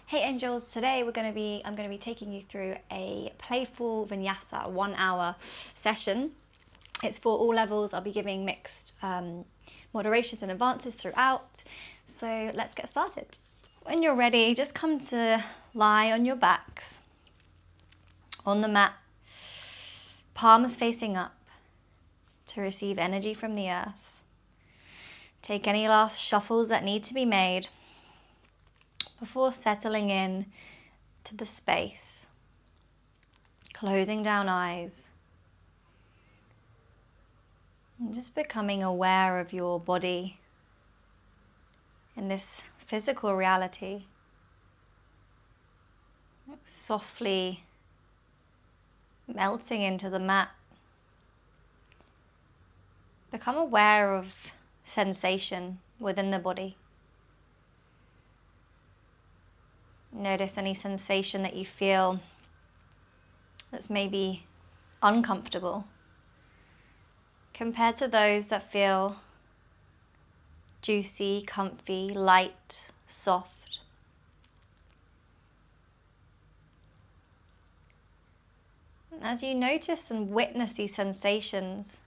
Hey angels, today I'm going to be taking you through a playful vinyasa, a 1 hour session. It's for all levels. I'll be giving mixed moderations and advances throughout. So let's get started. When you're ready, just come to lie on your backs on the mat, palms facing up to receive energy from the earth. Take any last shuffles that need to be made before settling in to the space, closing down eyes, and just becoming aware of your body in this physical reality. Softly melting into the mat. Become aware of sensation within the body. Notice any sensation that you feel that's maybe uncomfortable compared to those that feel juicy, comfy, light, soft. And as you notice and witness these sensations,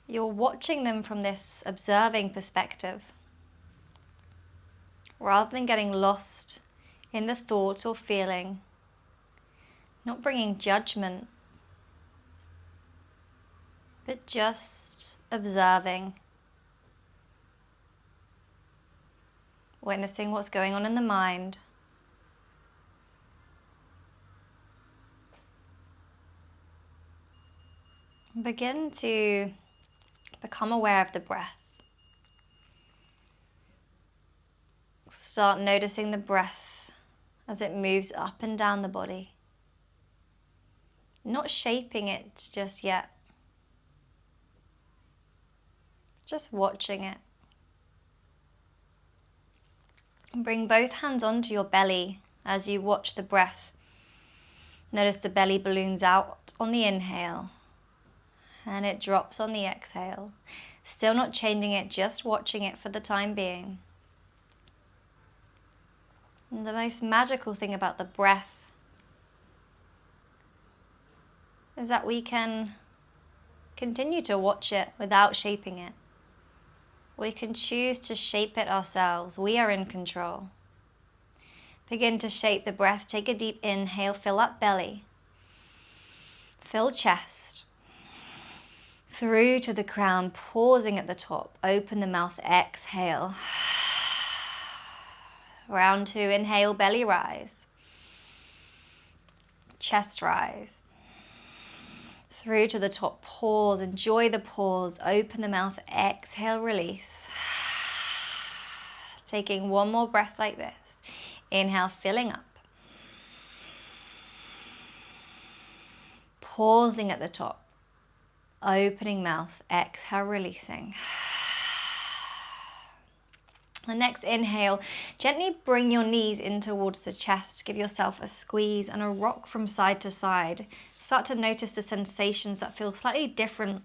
you're watching them from this observing perspective, rather than getting lost in the thought or feeling, not bringing judgment, but just observing, witnessing what's going on in the mind. Begin to become aware of the breath. Start noticing the breath as it moves up and down the body. Not shaping it just yet. Just watching it. Bring both hands onto your belly as you watch the breath. Notice the belly balloons out on the inhale and it drops on the exhale. Still not changing it, just watching it for the time being. And the most magical thing about the breath is that we can continue to watch it without shaping it. We can choose to shape it ourselves. We are in control. Begin to shape the breath. Take a deep inhale, fill up belly. Fill chest. Through to the crown, pausing at the top. Open the mouth, exhale. Round 2, inhale, belly rise. Chest rise. Through to the top, pause, enjoy the pause. Open the mouth, exhale, release. Taking one more breath like this. Inhale, filling up. Pausing at the top. Opening mouth, exhale, releasing. The next inhale, gently bring your knees in towards the chest. Give yourself a squeeze and a rock from side to side. Start to notice the sensations that feel slightly different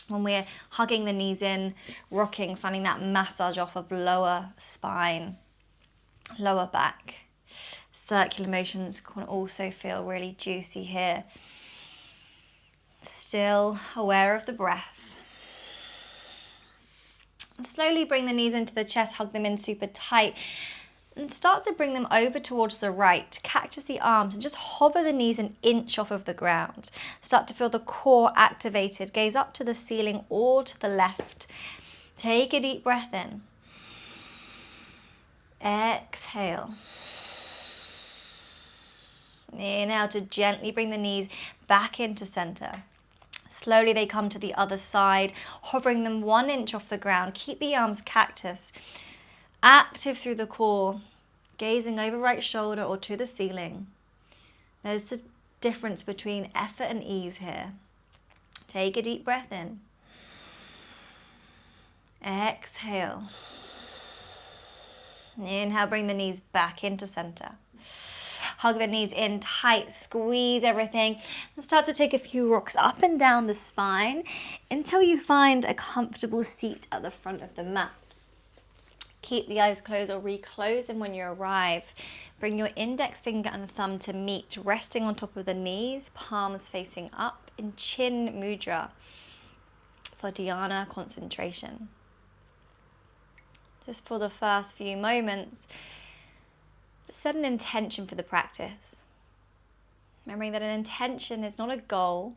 when we're hugging the knees in, rocking, finding that massage off of lower spine, lower back. Circular motions can also feel really juicy here. Still aware of the breath. Slowly bring the knees into the chest, hug them in super tight, and start to bring them over towards the right. Cactus the arms and just hover the knees an inch off of the ground. Start to feel the core activated. Gaze up to the ceiling or to the left. Take a deep breath in. Exhale. Inhale to gently bring the knees back into center. Slowly they come to the other side, hovering them 1 inch off the ground. Keep the arms cactus, active through the core, gazing over right shoulder or to the ceiling. There's the difference between effort and ease here. Take a deep breath in. Exhale. Inhale, bring the knees back into center. Hug the knees in tight, squeeze everything, and start to take a few rocks up and down the spine until you find a comfortable seat at the front of the mat. Keep the eyes closed or reclose them when you arrive. Bring your index finger and thumb to meet, resting on top of the knees, palms facing up in chin mudra for dhyana concentration. Just for the first few moments, set an intention for the practice. Remembering that an intention is not a goal.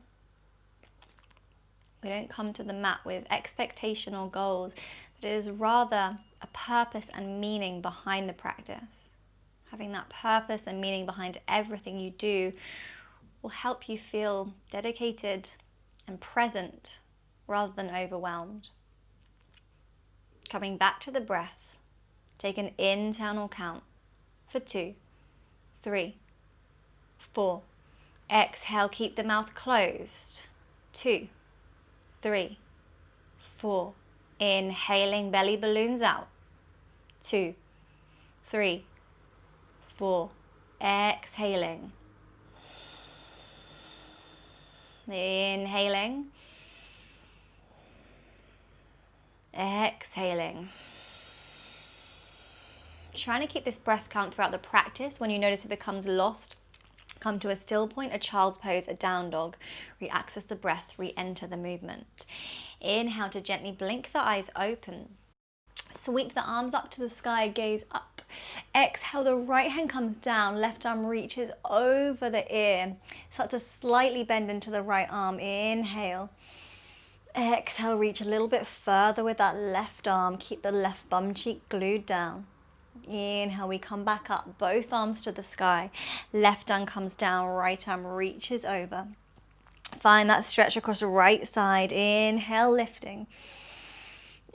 We don't come to the mat with expectation or goals, but it is rather a purpose and meaning behind the practice. Having that purpose and meaning behind everything you do will help you feel dedicated and present rather than overwhelmed. Coming back to the breath, take an internal count for 2, 3, 4. Exhale, keep the mouth closed. 2, 3, 4. Inhaling, belly balloons out. 2, 3, 4. Exhaling. Inhaling. Exhaling. Trying to keep this breath count throughout the practice. When you notice it becomes lost, come to a still point, a child's pose, a down dog. Re-access the breath, re-enter the movement. Inhale to gently blink the eyes open. Sweep the arms up to the sky, gaze up. Exhale, the right hand comes down, left arm reaches over the ear. Start to slightly bend into the right arm. Inhale. Exhale, reach a little bit further with that left arm. Keep the left bum cheek glued down. Inhale, we come back up, both arms to the sky. Left arm comes down, right arm reaches over. Find that stretch across the right side. Inhale, lifting.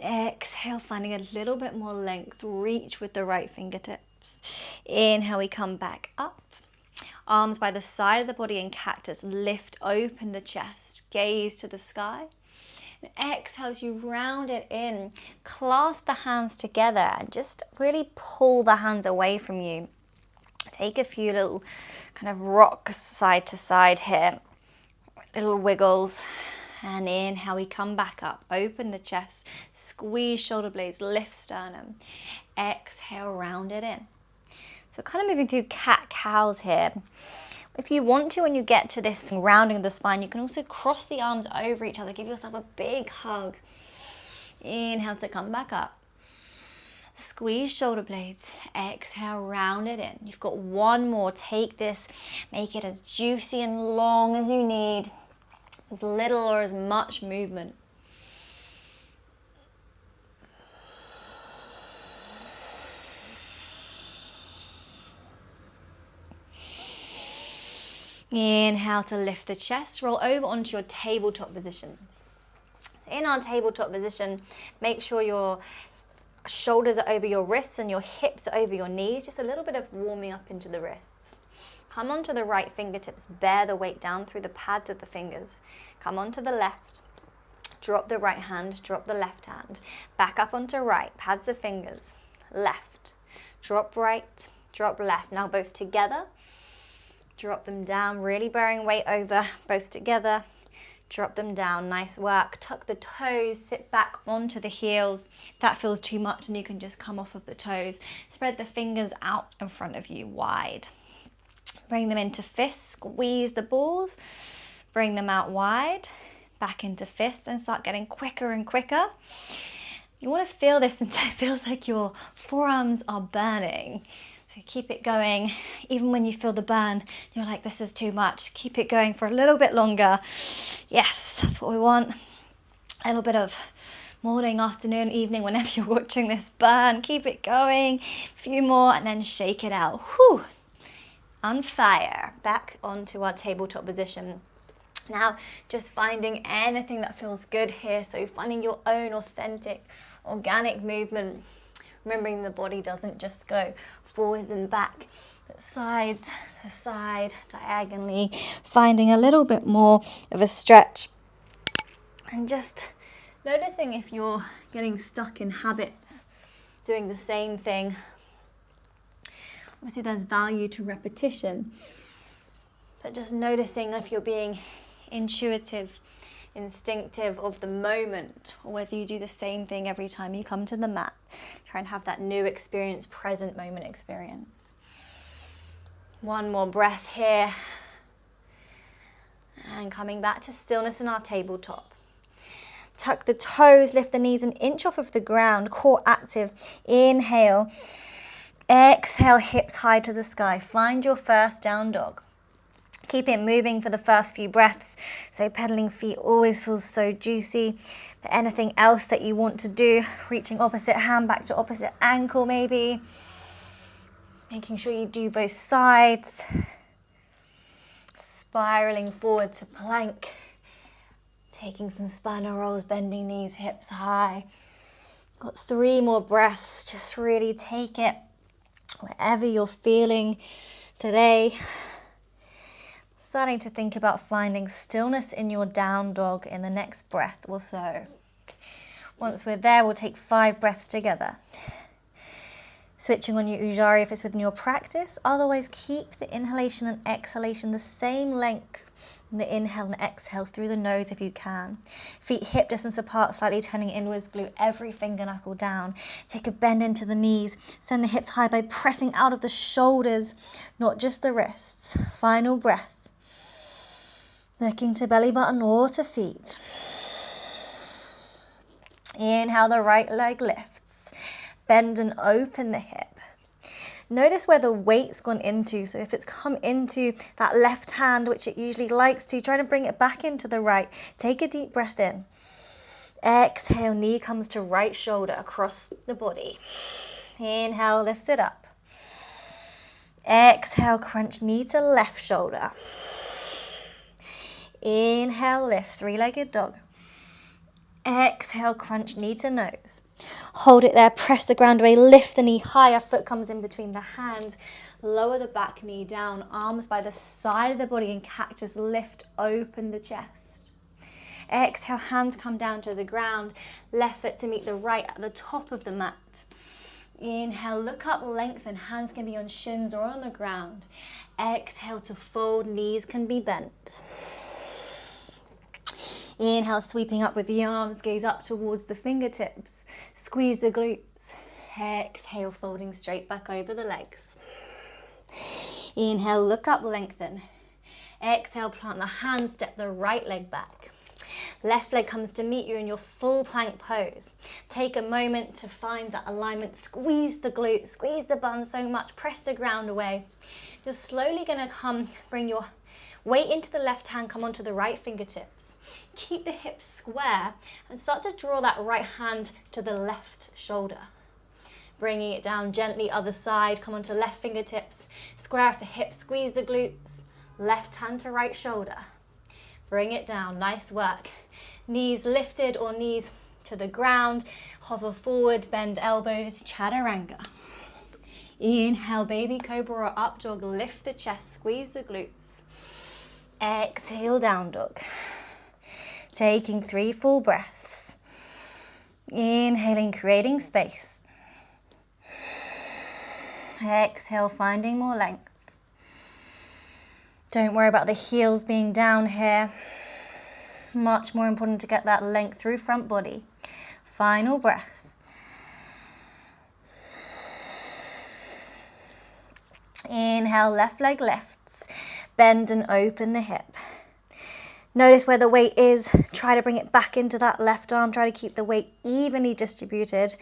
Exhale, finding a little bit more length. Reach with the right fingertips. Inhale, we come back up. Arms by the side of the body in cactus. Lift open the chest. Gaze to the sky. Exhale as you round it in. Clasp the hands together and just really pull the hands away from you. Take a few little kind of rocks side to side here. Little wiggles. And inhale, we come back up. Open the chest. Squeeze shoulder blades. Lift sternum. Exhale, round it in. So kind of moving through cat-cows here. If you want to, when you get to this rounding of the spine, you can also cross the arms over each other. Give yourself a big hug. Inhale to come back up. Squeeze shoulder blades. Exhale, round it in. You've got one more. Take this. Make it as juicy and long as you need. As little or as much movement. Inhale to lift the chest. Roll over onto your tabletop position. So in our tabletop position, make sure your shoulders are over your wrists and your hips are over your knees. Just a little bit of warming up into the wrists. Come onto the right fingertips. Bear the weight down through the pads of the fingers. Come onto the left. Drop the right hand. Drop the left hand. Back up onto right. Pads of fingers. Left. Drop right. Drop left. Now both together. Drop them down, really bearing weight over, both together. Drop them down, nice work. Tuck the toes, sit back onto the heels. If that feels too much, then you can just come off of the toes. Spread the fingers out in front of you, wide. Bring them into fists, squeeze the balls. Bring them out wide, back into fists, and start getting quicker and quicker. You want to feel this until it feels like your forearms are burning. So keep it going, even when you feel the burn, you're like, this is too much. Keep it going for a little bit longer. Yes, that's what we want. A little bit of morning, afternoon, evening, whenever you're watching this burn. Keep it going. A few more and then shake it out. Whew. On fire. Back onto our tabletop position. Now, just finding anything that feels good here. So finding your own authentic, organic movement. Remembering the body doesn't just go forwards and back, but sides to side, diagonally, finding a little bit more of a stretch. And just noticing if you're getting stuck in habits, doing the same thing. Obviously there's value to repetition, but just noticing if you're being intuitive, instinctive of the moment, or whether you do the same thing every time you come to the mat. Try and have that new experience, present moment experience. One more breath here. And coming back to stillness in our tabletop. Tuck the toes, lift the knees an inch off of the ground, core active. Inhale. Exhale, hips high to the sky. Find your first down dog. Keep it moving for the first few breaths. So pedaling feet always feels so juicy. But anything else that you want to do, reaching opposite hand back to opposite ankle maybe. Making sure you do both sides. Spiraling forward to plank. Taking some spinal rolls, bending knees, hips high. Got 3 more breaths. Just really take it wherever you're feeling today. Starting to think about finding stillness in your down dog in the next breath or so. Once we're there, we'll take 5 breaths together. Switching on your ujjayi if it's within your practice. Otherwise, keep the inhalation and exhalation the same length in the inhale and exhale through the nose if you can. Feet hip distance apart, slightly turning inwards, glue every finger knuckle down. Take a bend into the knees. Send the hips high by pressing out of the shoulders, not just the wrists. Final breath. Looking to belly button or to feet. Inhale, the right leg lifts. Bend and open the hip. Notice where the weight's gone into. So if it's come into that left hand, which it usually likes to, try to bring it back into the right. Take a deep breath in. Exhale, knee comes to right shoulder across the body. Inhale, lifts it up. Exhale, crunch knee to left shoulder. Inhale, lift, 3-legged dog. Exhale, crunch knee to nose. Hold it there, press the ground away, lift the knee higher, foot comes in between the hands. Lower the back knee down, arms by the side of the body in cactus, lift open the chest. Exhale, hands come down to the ground, left foot to meet the right at the top of the mat. Inhale, look up, lengthen, hands can be on shins or on the ground. Exhale to fold, knees can be bent. Inhale, sweeping up with the arms, gaze up towards the fingertips. Squeeze the glutes. Exhale, folding straight back over the legs. Inhale, look up, lengthen. Exhale, plant the hands, step the right leg back. Left leg comes to meet you in your full plank pose. Take a moment to find that alignment. Squeeze the glutes, squeeze the bum so much, press the ground away. You're slowly going to bring your weight into the left hand, come onto the right fingertips. Keep the hips square and start to draw that right hand to the left shoulder. Bringing it down gently, other side, come onto left fingertips. Square off the hips, squeeze the glutes. Left hand to right shoulder. Bring it down, nice work. Knees lifted or knees to the ground. Hover forward, bend elbows, chaturanga. Inhale, baby cobra or up dog, lift the chest, squeeze the glutes. Exhale, down dog. Taking 3 full breaths. Inhaling, creating space. Exhale, finding more length. Don't worry about the heels being down here. Much more important to get that length through front body. Final breath. Inhale, left leg lifts. Bend and open the hip. Notice where the weight is. Try to bring it back into that left arm. Try to keep the weight evenly distributed.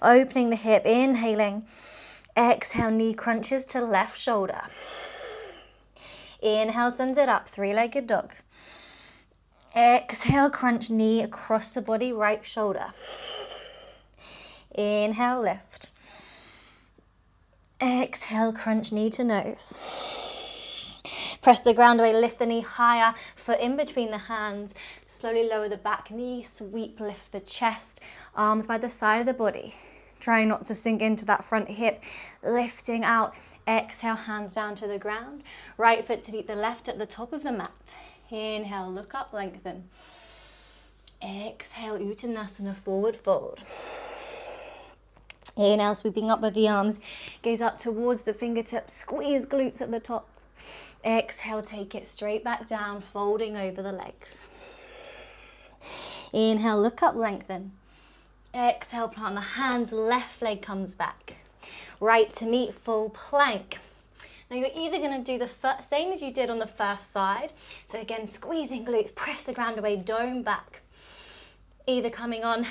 Opening the hip, inhaling. Exhale, knee crunches to left shoulder. Inhale, send it up, 3-legged dog. Exhale, crunch knee across the body, right shoulder. Inhale, lift. Exhale, crunch knee to nose. Press the ground away, lift the knee higher, foot in between the hands. Slowly lower the back knee, sweep, lift the chest, arms by the side of the body. Trying not to sink into that front hip, lifting out. Exhale, hands down to the ground. Right foot to meet the left at the top of the mat. Inhale, look up, lengthen. Exhale, Uttanasana, forward fold. Inhale, sweeping up with the arms. Gaze up towards the fingertips, squeeze glutes at the top. Exhale, take it straight back down, folding over the legs. Inhale, look up, lengthen. Exhale, plant the hands, left leg comes back. Right to meet, full plank. Now you're either going to do the same as you did on the first side. So again, squeezing glutes, press the ground away, dome back. Either coming on,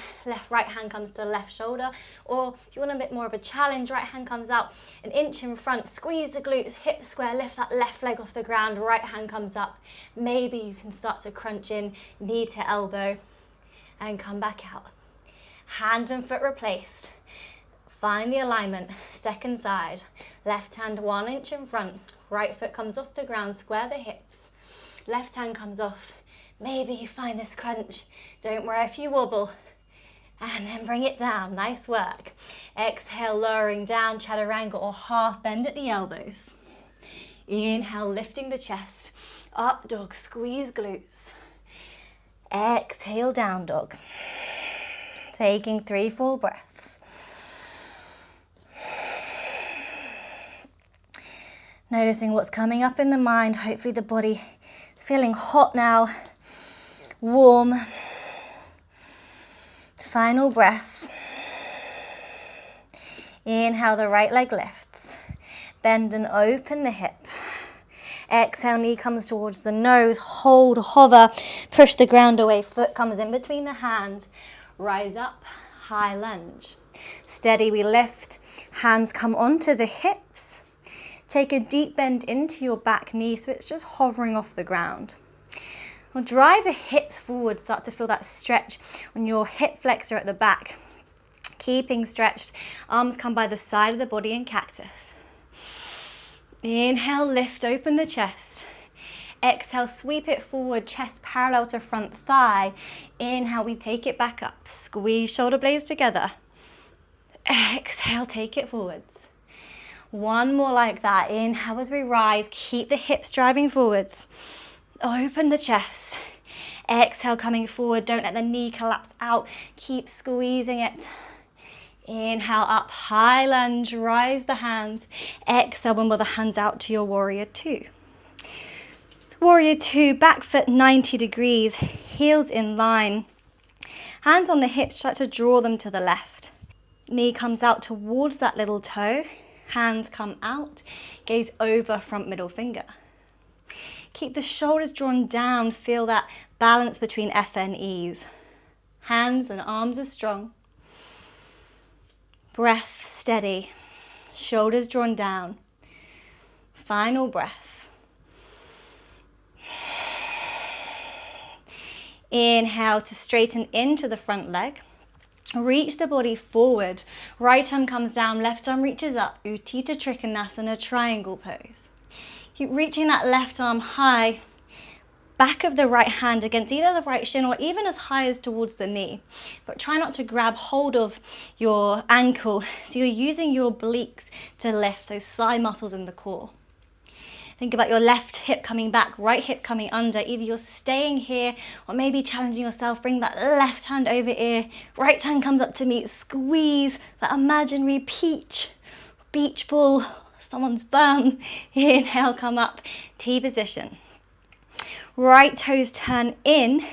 right hand comes to the left shoulder, or if you want a bit more of a challenge, right hand comes out an inch in front, squeeze the glutes, hip square, lift that left leg off the ground, right hand comes up. Maybe you can start to crunch in, knee to elbow, and come back out. Hand and foot replaced. Find the alignment, second side. Left hand 1 inch in front, right foot comes off the ground, square the hips. Left hand comes off. Maybe you find this crunch. Don't worry if you wobble. And then bring it down, nice work. Exhale, lowering down, chaturanga or half bend at the elbows. Inhale, lifting the chest. Up dog, squeeze glutes. Exhale, down dog. Taking 3 full breaths. Noticing what's coming up in the mind. Hopefully the body is feeling hot now, warm. Final breath. Inhale, the right leg lifts. Bend and open the hip. Exhale, knee comes towards the nose. Hold, hover, push the ground away. Foot comes in between the hands. Rise up, high lunge. Steady, we lift. Hands come onto the hips. Take a deep bend into your back knee so it's just hovering off the ground. We'll drive the hips forward, start to feel that stretch on your hip flexor at the back. Keeping stretched, arms come by the side of the body in cactus. Inhale, lift, open the chest. Exhale, sweep it forward, chest parallel to front thigh. Inhale, we take it back up. Squeeze shoulder blades together. Exhale, take it forwards. One more like that. Inhale as we rise. Keep the hips driving forwards. Open the chest. Exhale, coming forward. Don't let the knee collapse out. Keep squeezing it. Inhale, up, high lunge. Rise the hands. Exhale, wimble the hands out to your warrior 2. Warrior 2, back foot 90 degrees. Heels in line. Hands on the hips. Try to draw them to the left. Knee comes out towards that little toe. Hands come out, gaze over, front middle finger. Keep the shoulders drawn down, feel that balance between effort and ease. Hands and arms are strong. Breath steady, shoulders drawn down. Final breath. Inhale to straighten into the front leg. Reach the body forward. Right arm comes down, left arm reaches up. Utthita Trikonasana, triangle pose. Keep reaching that left arm high. Back of the right hand against either the right shin or even as high as towards the knee. But try not to grab hold of your ankle. So you're using your obliques to lift those side muscles in the core. Think about your left hip coming back, right hip coming under. Either you're staying here or maybe challenging yourself. Bring that left hand over ear. Right hand comes up to meet. Squeeze that imaginary peach, beach ball, someone's bum. Inhale, come up, T position. Right toes turn in.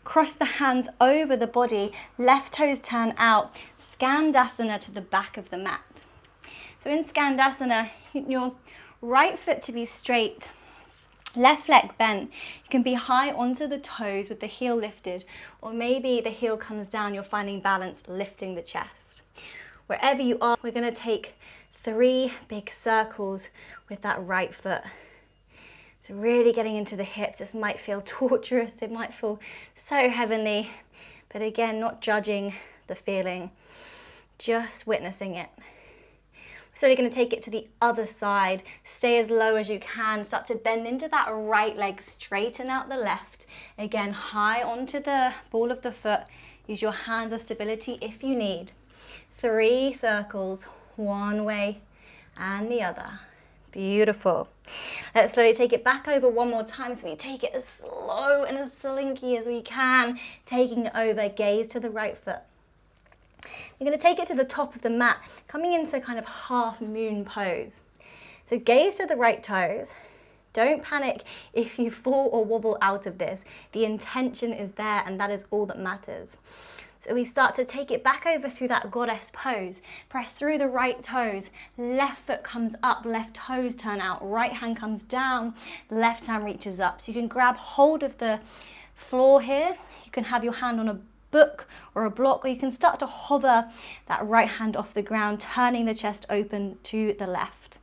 Cross the hands over the body. Left toes turn out. Skandasana to the back of the mat. So in Skandasana, your right foot to be straight, left leg bent. You can be high onto the toes with the heel lifted, or maybe the heel comes down, you're finding balance, lifting the chest. Wherever you are, we're going to take 3 big circles with that right foot. So really getting into the hips. This might feel torturous, it might feel so heavenly, but again, not judging the feeling, just witnessing it. So you're going to take it to the other side. Stay as low as you can. Start to bend into that right leg. Straighten out the left. Again, high onto the ball of the foot. Use your hands as stability if you need. 3 circles, one way and the other. Beautiful. Let's slowly take it back over one more time. So we take it as slow and as slinky as we can. Taking it over, gaze to the right foot. You're going to take it to the top of the mat, coming into kind of half moon pose. So gaze to the right toes, Don't panic if you fall or wobble out of this. The intention is there, and that is all that matters. So we start to take it back over through that goddess pose. Press through the right toes. Left foot comes up, left toes turn out. Right hand comes down, left hand reaches up. So you can grab hold of the floor here. You can have your hand on a book or a block, or you can start to hover that right hand off the ground, turning the chest open to the left.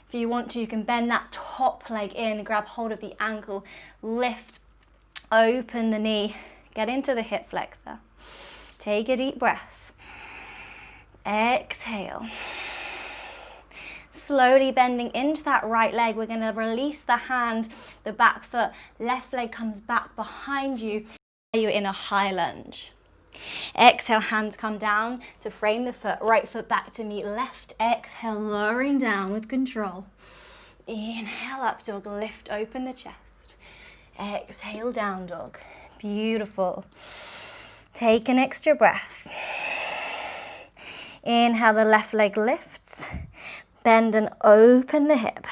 If you want to, you can bend that top leg in, grab hold of the ankle, lift, open the knee, get into the hip flexor. Take a deep breath. Exhale. Slowly bending into that right leg, we're going to release the hand, the back foot, left leg comes back behind you. You're in a high lunge. Exhale, hands come down to frame the foot, right foot back to meet left. Exhale, lowering down with control. Inhale, up dog, lift open the chest. Exhale, down dog. Beautiful. Take an extra breath. Inhale, the left leg lifts. Bend and open the hip.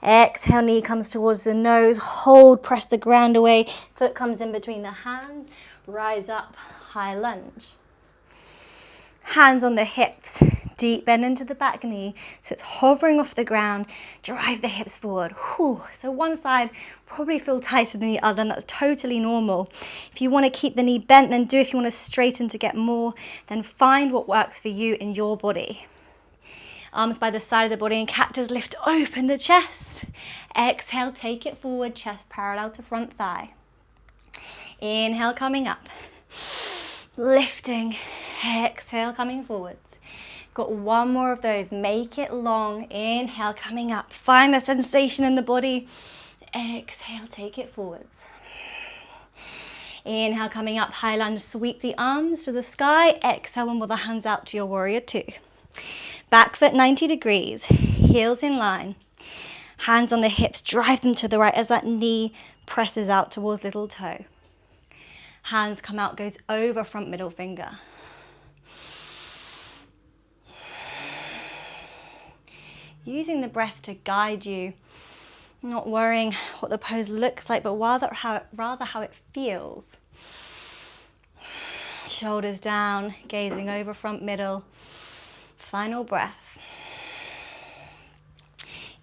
Exhale, knee comes towards the nose. Hold, press the ground away. Foot comes in between the hands. Rise up, high lunge. Hands on the hips. Deep bend into the back knee. So it's hovering off the ground. Drive the hips forward. Whew. So one side probably feel tighter than the other, and that's totally normal. If you want to keep the knee bent, then do. If you want to straighten to get more, then find what works for you in your body. Arms by the side of the body and cactus, lift open the chest. Exhale, take it forward, chest parallel to front thigh. Inhale, coming up. Lifting. Exhale, coming forwards. Got one more of those. Make it long. Inhale, coming up. Find the sensation in the body. Exhale, take it forwards. Inhale, coming up, high lunge. Sweep the arms to the sky. Exhale, and with the hands out to your warrior two. Back foot 90 degrees. Heels in line. Hands on the hips. Drive them to the right as that knee presses out towards little toe. Hands come out, goes over front middle finger. Using the breath to guide you, not worrying what the pose looks like, but rather how it feels. Shoulders down, gazing over front middle. Final breath.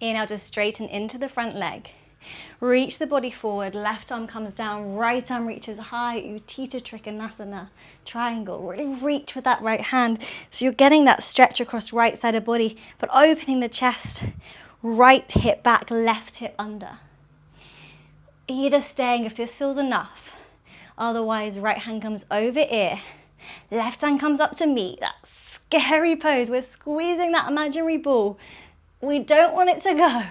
Inhale to straighten into the front leg. Reach the body forward, left arm comes down, right arm reaches high, Utthita Trikonasana, triangle. Really reach with that right hand. So you're getting that stretch across right side of body, but opening the chest, right hip back, left hip under. Either staying if this feels enough. Otherwise, right hand comes over ear, left hand comes up to meet. That scary pose. We're squeezing that imaginary ball. We don't want it to go.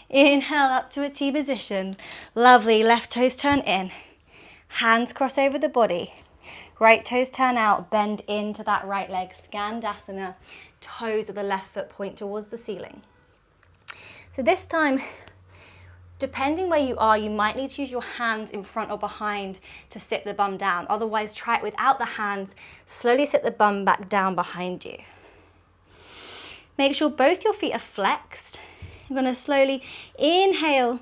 Inhale up to a T position. Lovely, left toes turn in. Hands cross over the body. Right toes turn out, bend into that right leg. Skandasana. Toes of the left foot point towards the ceiling. So this time, depending where you are, you might need to use your hands in front or behind to sit the bum down. Otherwise, try it without the hands. Slowly sit the bum back down behind you. Make sure both your feet are flexed. I'm going to slowly inhale,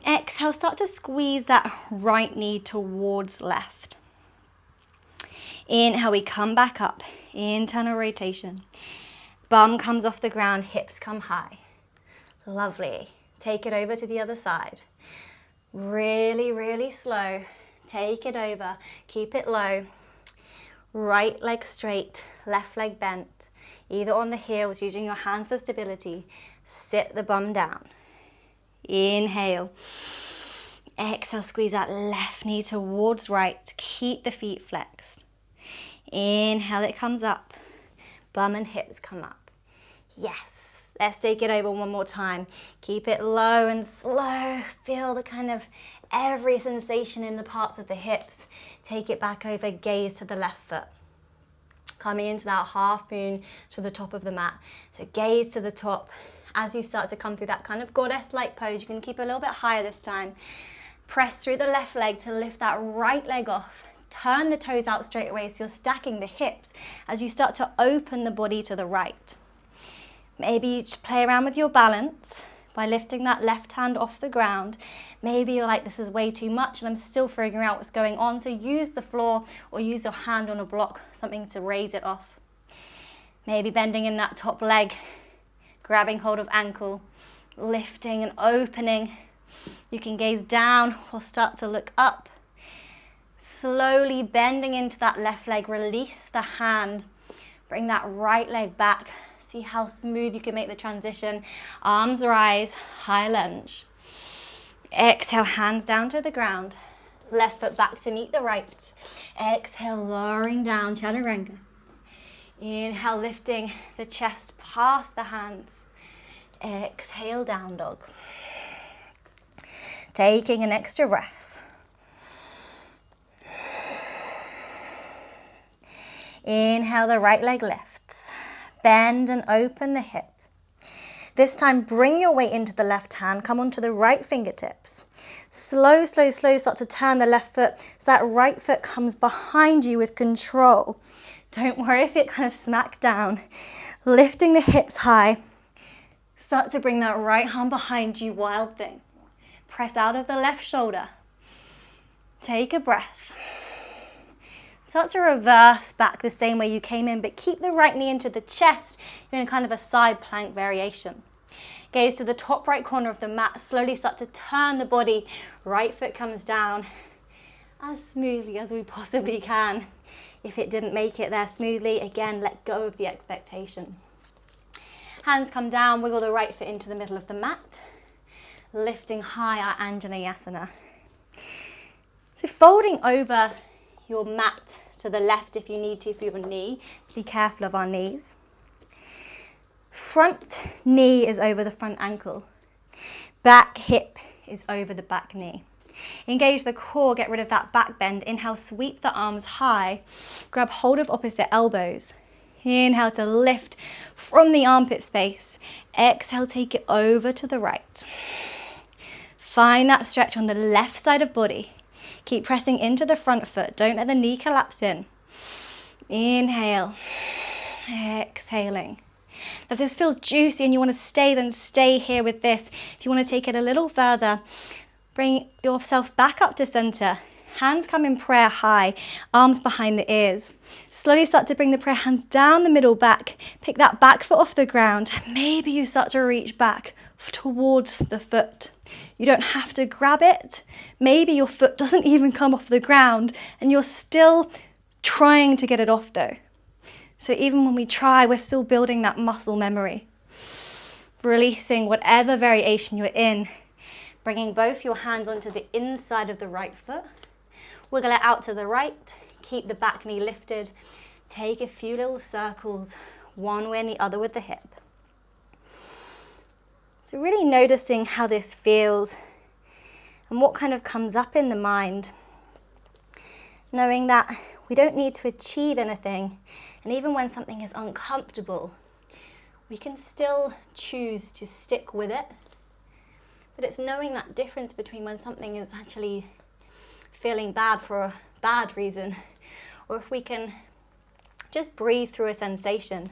exhale, start to squeeze that right knee towards left. Inhale, we come back up, internal rotation. Bum comes off the ground, hips come high. Lovely. Take it over to the other side. Really, really slow. Take it over, keep it low. Right leg straight, left leg bent. Either on the heels, using your hands for stability. Sit the bum down. Inhale. Exhale, squeeze that left knee towards right. Keep the feet flexed. Inhale, it comes up. Bum and hips come up. Yes. Let's take it over one more time. Keep it low and slow. Feel the kind of every sensation in the parts of the hips. Take it back over, gaze to the left foot. Coming into that half moon to the top of the mat. So gaze to the top. As you start to come through that kind of goddess-like pose, you can keep a little bit higher this time. Press through the left leg to lift that right leg off. Turn the toes out straight away so you're stacking the hips as you start to open the body to the right. Maybe you just play around with your balance. by lifting that left hand off the ground. Maybe you're like, this is way too much and I'm still figuring out what's going on. So use the floor or use your hand on a block, something to raise it off. Maybe bending in that top leg, grabbing hold of ankle, lifting and opening. You can gaze down or start to look up. Slowly bending into that left leg, release the hand. Bring that right leg back. See how smooth you can make the transition. Arms rise, high lunge. Exhale, hands down to the ground. Left foot back to meet the right. Exhale, lowering down, chaturanga. Inhale, lifting the chest past the hands. Exhale, down dog. Taking an extra breath. Inhale, the right leg lifts. Bend and open the hip. This time, bring your weight into the left hand. Come onto the right fingertips. Slow, slow, slow, start to turn the left foot so that right foot comes behind you with control. Don't worry if it kind of smack down. Lifting the hips high. Start to bring that right arm behind you, wild thing. Press out of the left shoulder. Take a breath. Start to reverse back the same way you came in, but keep the right knee into the chest. You're in kind of a side plank variation. Gaze to the top right corner of the mat. Slowly start to turn the body. Right foot comes down as smoothly as we possibly can. If it didn't make it there smoothly, again, let go of the expectation. Hands come down, wiggle the right foot into the middle of the mat. Lifting high, our Anjaneyasana. So folding over your mat to the left if you need to for your knee. Be careful of our knees. Front knee is over the front ankle. Back hip is over the back knee. Engage the core, get rid of that back bend. Inhale, sweep the arms high. Grab hold of opposite elbows. Inhale to lift from the armpit space. Exhale, take it over to the right. Find that stretch on the left side of body. Keep pressing into the front foot. Don't let the knee collapse in. Inhale. Exhaling. If this feels juicy and you want to stay, then stay here with this. If you want to take it a little further, bring yourself back up to center. Hands come in prayer high, arms behind the ears. Slowly start to bring the prayer hands down the middle back. Pick that back foot off the ground. Maybe you start to reach back towards the foot. You don't have to grab it. Maybe your foot doesn't even come off the ground and you're still trying to get it off though. So even when we try, we're still building that muscle memory. Releasing whatever variation you're in. Bringing both your hands onto the inside of the right foot. Wiggle it out to the right. Keep the back knee lifted. Take a few little circles, one way and the other with the hip. So really noticing how this feels and what kind of comes up in the mind. Knowing that we don't need to achieve anything, and even when something is uncomfortable, we can still choose to stick with it. But it's knowing that difference between when something is actually feeling bad for a bad reason, or if we can just breathe through a sensation.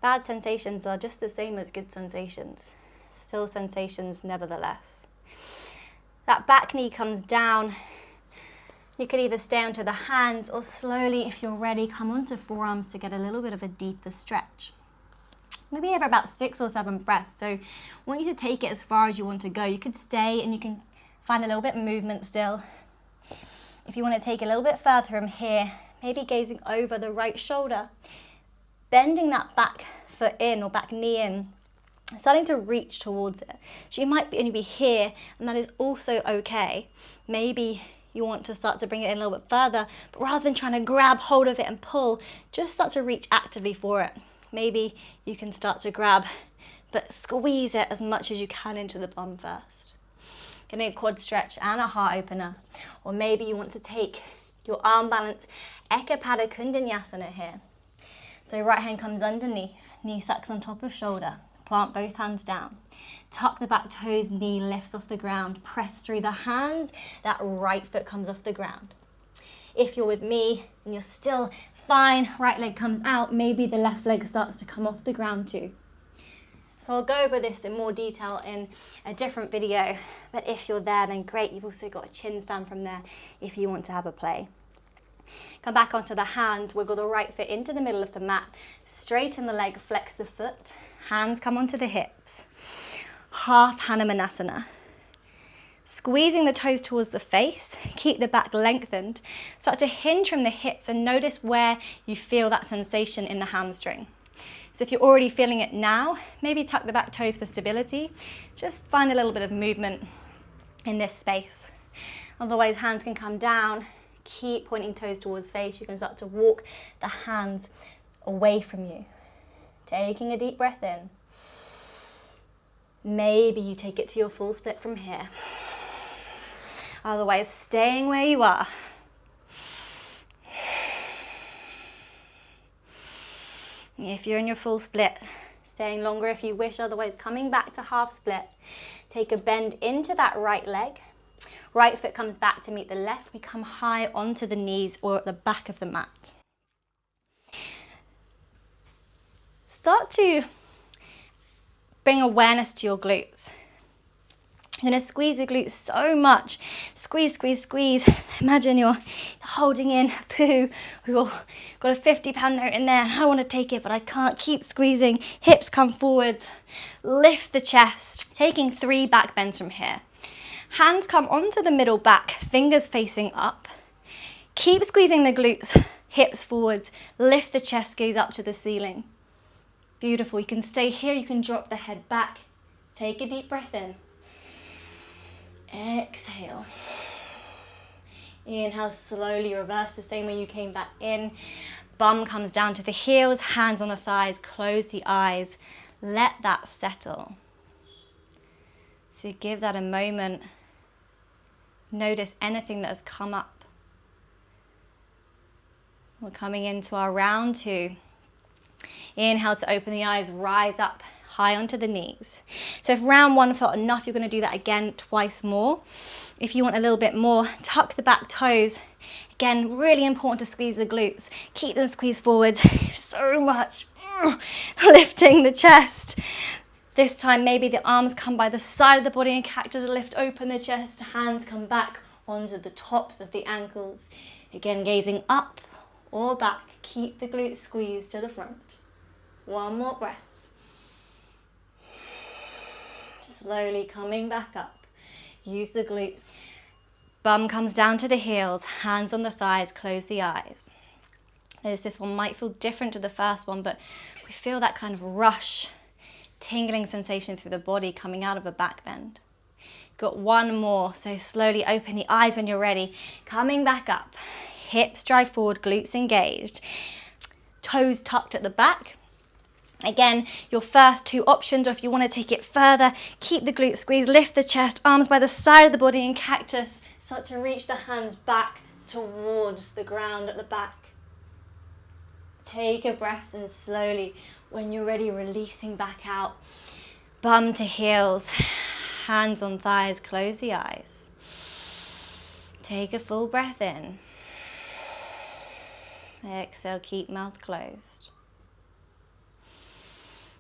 Bad sensations are just the same as good sensations. Still sensations nevertheless. That back knee comes down. You could either stay onto the hands or slowly, if you're ready, come onto forearms to get a little bit of a deeper stretch. Maybe over about 6 or 7 breaths. So I want you to take it as far as you want to go. You could stay and you can find a little bit of movement still. If you want to take a little bit further from here, maybe gazing over the right shoulder, bending that back foot in or back knee in, starting to reach towards it. So you might only be here, and that is also okay. Maybe you want to start to bring it in a little bit further, but rather than trying to grab hold of it and pull, just start to reach actively for it. Maybe you can start to grab, but squeeze it as much as you can into the bum first. Getting a quad stretch and a heart opener. Or maybe you want to take your arm balance, Ekapada Kundanyasana here. So right hand comes underneath, knee sucks on top of shoulder. Plant both hands down. Tuck the back toes, knee lifts off the ground. Press through the hands, that right foot comes off the ground. If you're with me and you're still fine, right leg comes out, maybe the left leg starts to come off the ground too. So I'll go over this in more detail in a different video, but if you're there, then great. You've also got a chin stand from there if you want to have a play. Come back onto the hands, wiggle the right foot into the middle of the mat, straighten the leg, flex the foot, hands come onto the hips. Half Hanumanasana. Squeezing the toes towards the face, keep the back lengthened. Start to hinge from the hips and notice where you feel that sensation in the hamstring. So if you're already feeling it now, maybe tuck the back toes for stability. Just find a little bit of movement in this space. Otherwise, hands can come down. Keep pointing toes towards face. You can start to walk the hands away from you. Taking a deep breath in. Maybe you take it to your full split from here. Otherwise, staying where you are. If you're in your full split, staying longer if you wish, otherwise coming back to half split. Take a bend into that right leg. Right foot comes back to meet the left. We come high onto the knees or at the back of the mat. Start to bring awareness to your glutes. You're going to squeeze the glutes so much. Squeeze, squeeze, squeeze. Imagine you're holding in a poo. We've got a 50-pound note in there. I want to take it, but I can't. Keep squeezing. Hips come forwards. Lift the chest. Taking 3 back bends from here. Hands come onto the middle back, fingers facing up. Keep squeezing the glutes, hips forwards. Lift the chest, gaze up to the ceiling. Beautiful. You can stay here. You can drop the head back. Take a deep breath in. Exhale. Inhale, slowly reverse the same way you came back in. Bum comes down to the heels, hands on the thighs, close the eyes. Let that settle. So give that a moment. Notice anything that has come up. We're coming into our round 2. Inhale to open the eyes, rise up. High onto the knees. So if round 1 felt enough, you're going to do that again twice more. If you want a little bit more, tuck the back toes. Again, really important to squeeze the glutes. Keep them squeezed forwards. So much. Lifting the chest. This time, maybe the arms come by the side of the body and cactus, lift open the chest. Hands come back onto the tops of the ankles. Again, gazing up or back. Keep the glutes squeezed to the front. One more breath. Slowly coming back up. Use the glutes. Bum comes down to the heels, hands on the thighs, close the eyes. Notice this one might feel different to the first one, but we feel that kind of rush, tingling sensation through the body coming out of a back bend. Got one more, so slowly open the eyes when you're ready. Coming back up. Hips drive forward, glutes engaged. Toes tucked at the back. Again, your first 2 options, or if you want to take it further, keep the glutes squeezed, lift the chest, arms by the side of the body in cactus. Start to reach the hands back towards the ground at the back. Take a breath and slowly, when you're ready, releasing back out. Bum to heels, hands on thighs, close the eyes. Take a full breath in. Exhale, keep mouth closed.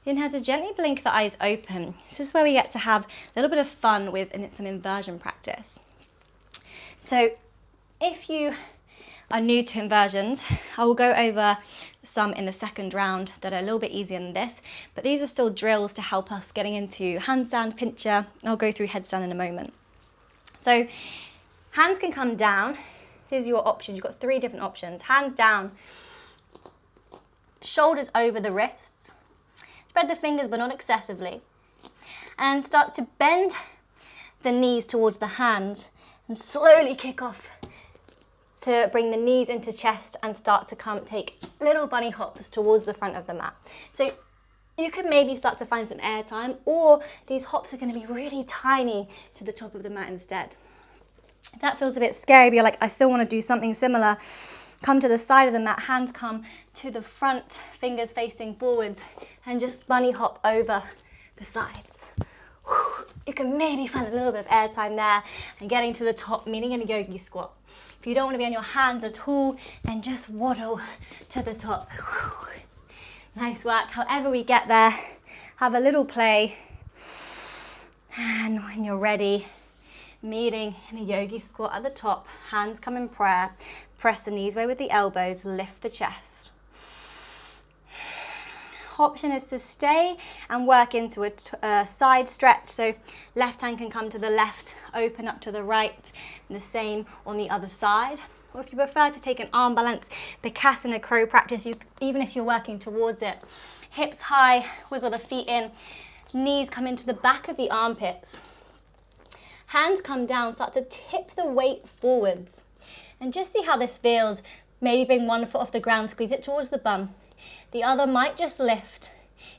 Inhale to gently blink the eyes open. This is where we get to have a little bit of fun with, and it's an inversion practice. So if you are new to inversions, I will go over some in the second round that are a little bit easier than this, but these are still drills to help us getting into handstand, pincher. I'll go through headstand in a moment. So hands can come down. Here's your options. You've got 3 different options. Hands down, shoulders over the wrists. Spread the fingers, but not excessively. And start to bend the knees towards the hands and slowly kick off to bring the knees into chest and start to take little bunny hops towards the front of the mat. So you could maybe start to find some air time, or these hops are going to be really tiny to the top of the mat instead. If that feels a bit scary, but you're like, I still want to do something similar, come to the side of the mat, hands come to the front, fingers facing forwards, and just bunny hop over the sides. You can maybe find a little bit of air time there, and getting to the top, meaning in a yogi squat. If you don't want to be on your hands at all, then just waddle to the top. Nice work. However we get there, have a little play. And when you're ready, meeting in a yogi squat at the top, hands come in prayer, press the knees away with the elbows, lift the chest. Option is to stay and work into a side stretch, so left hand can come to the left, open up to the right, and the same on the other side. Or if you prefer to take an arm balance, Bakasana crow practice, even if you're working towards it. Hips high, wiggle the feet in, knees come into the back of the armpits. Hands come down, start to tip the weight forwards. And just see how this feels. Maybe bring one foot off the ground, squeeze it towards the bum. The other might just lift.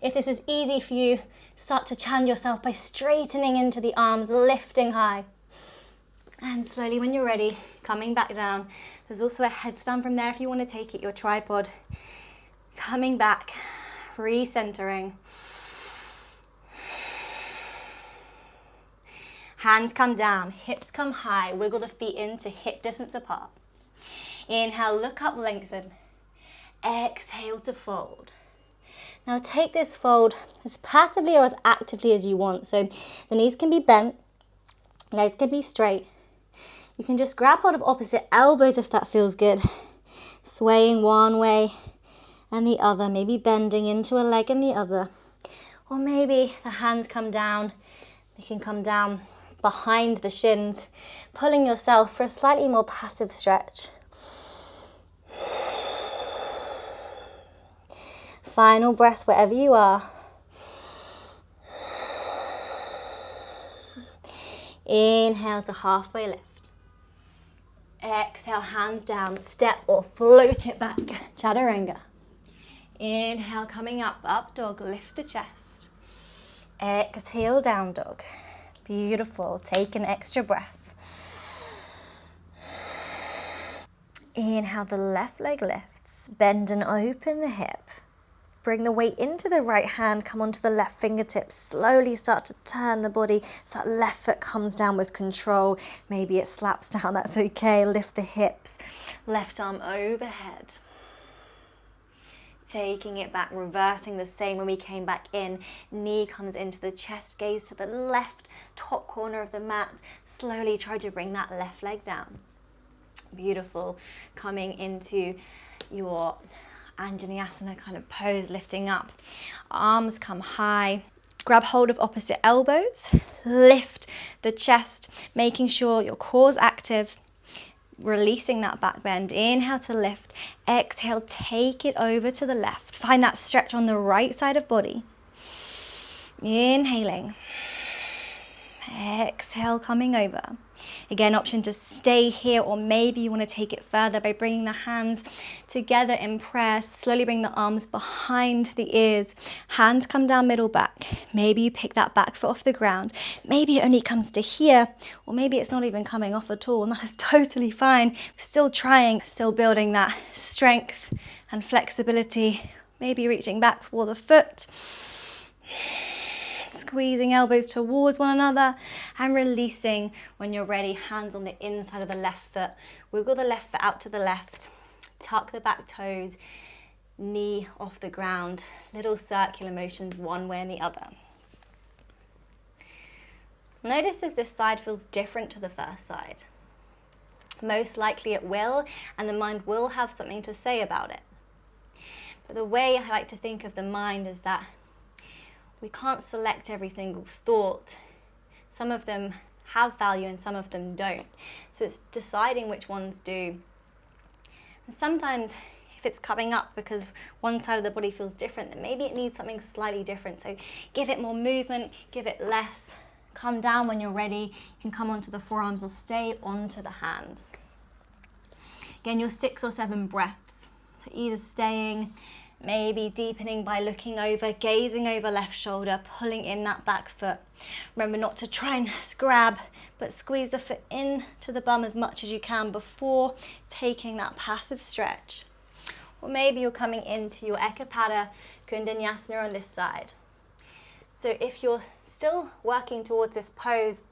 If this is easy for you, start to challenge yourself by straightening into the arms, lifting high. And slowly when you're ready, coming back down. There's also a headstand from there if you want to take it, your tripod. Coming back, recentering. Hands come down, hips come high, wiggle the feet into hip distance apart. Inhale, look up, lengthen. Exhale to fold. Now take this fold as passively or as actively as you want. So the knees can be bent, legs can be straight. You can just grab hold of opposite elbows if that feels good. Swaying one way and the other, maybe bending into a leg and the other. Or maybe the hands come down, they can come down behind the shins, pulling yourself for a slightly more passive stretch. Final breath wherever you are. Inhale to halfway lift. Exhale, hands down, step or float it back, chaturanga. Inhale, coming up, up dog, lift the chest. Exhale, down dog. Beautiful, take an extra breath. Inhale, the left leg lifts, bend and open the hip. Bring the weight into the right hand, come onto the left fingertips, slowly start to turn the body so that left foot comes down with control. Maybe it slaps down, that's okay. Lift the hips, left arm overhead. Taking it back, reversing the same when we came back in. Knee comes into the chest, gaze to the left top corner of the mat. Slowly try to bring that left leg down. Beautiful. Coming into your Anjaneyasana kind of pose, lifting up. Arms come high. Grab hold of opposite elbows. Lift the chest, making sure your core's active. Releasing that back bend. Inhale to lift. Exhale, take it over to the left. Find that stretch on the right side of body. Inhaling. Exhale, coming over. Again, option to stay here, or maybe you want to take it further by bringing the hands together in prayer. Slowly bring the arms behind the ears. Hands come down, middle back. Maybe you pick that back foot off the ground. Maybe it only comes to here, or maybe it's not even coming off at all, and that is totally fine. Still trying, still building that strength and flexibility. Maybe reaching back for the foot. Squeezing elbows towards one another and releasing when you're ready. Hands on the inside of the left foot. Wiggle the left foot out to the left. Tuck the back toes. Knee off the ground. Little circular motions one way and the other. Notice if this side feels different to the first side. Most likely it will, and the mind will have something to say about it. But the way I like to think of the mind is that we can't select every single thought. Some of them have value and some of them don't. So it's deciding which ones do. And sometimes if it's coming up because one side of the body feels different, then maybe it needs something slightly different. So give it more movement, give it less. Come down when you're ready. You can come onto the forearms or stay onto the hands. Again, your 6 or 7 breaths. So either staying, maybe deepening by looking over, gazing over left shoulder, pulling in that back foot. Remember not to try and grab, but squeeze the foot in to the bum as much as you can before taking that passive stretch. Or maybe you're coming into your Ekapada Kundanyasana on this side. So if you're still working towards this pose,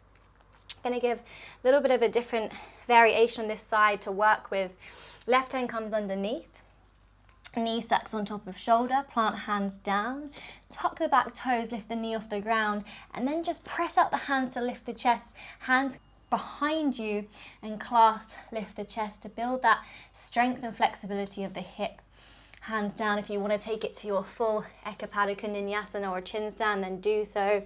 I'm going to give a little bit of a different variation on this side to work with. Left hand comes underneath. Knee sucks on top of shoulder, plant hands down, tuck the back toes, lift the knee off the ground, and then just press out the hands to lift the chest, hands behind you and clasp, lift the chest to build that strength and flexibility of the hip. Hands down. If you want to take it to your full Ekapada Kundinyasana or chin stand, then do so.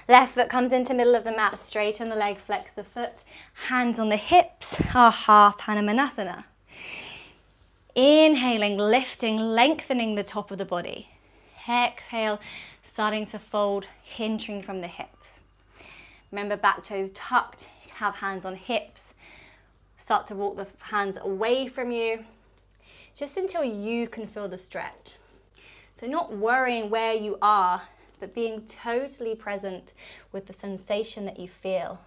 Left foot comes into middle of the mat, straighten the leg, flex the foot, hands on the hips, our half Hanumanasana. Inhaling, lifting, lengthening the top of the body. Exhale, starting to fold, hinging from the hips. Remember, back toes tucked, have hands on hips. Start to walk the hands away from you, just until you can feel the stretch. So not worrying where you are, but being totally present with the sensation that you feel.